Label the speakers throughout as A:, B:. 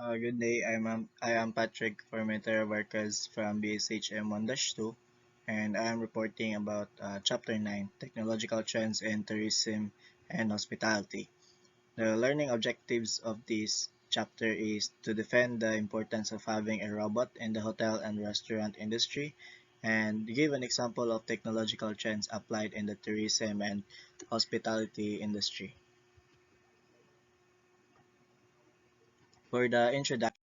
A: Good day. I am Patrick Formentera Vargas from BSHM 1-2, and I am reporting about Chapter 9, Technological Trends in Tourism and Hospitality. The learning objectives of this chapter is to defend the importance of having a robot in the hotel and restaurant industry and give an example of technological trends applied in the tourism and hospitality industry. For the introduction,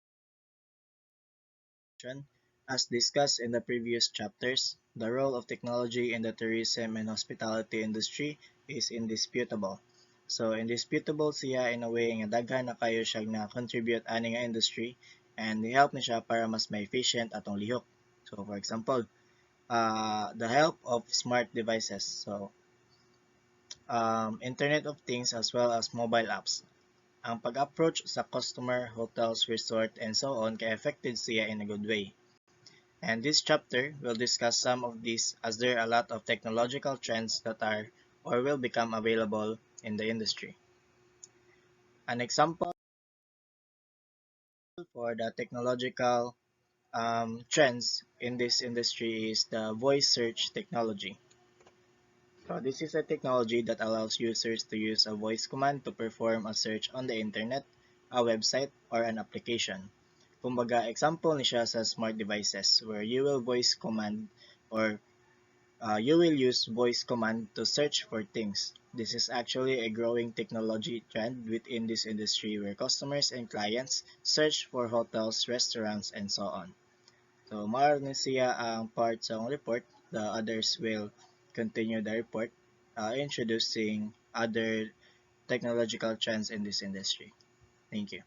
A: as discussed in the previous chapters, the role of technology in the tourism and hospitality industry is indisputable. So indisputable siya in a way nga daghan na kayo siya na contribute ani nga industry and help ni siya para mas may efficient atong lihok. So for example, the help of smart devices. So Internet of Things as well as mobile apps. Ang pag-approach sa customer, hotels, resort, and so on kay affected siya in a good way. And this chapter will discuss some of these as there are a lot of technological trends that are or will become available in the industry. An example for the technological trends in this industry is the voice search technology. So this is a technology that allows users to use a voice command to perform a search on the internet, a website, or an application. Kumbaga, example ni siya sa smart devices where you will voice command or you will use voice command to search for things. This is actually a growing technology trend within this industry where customers and clients search for hotels, restaurants, and so on. So, maaari siya ang part sa report. The others will continue the report introducing other technological trends in this industry. Thank you.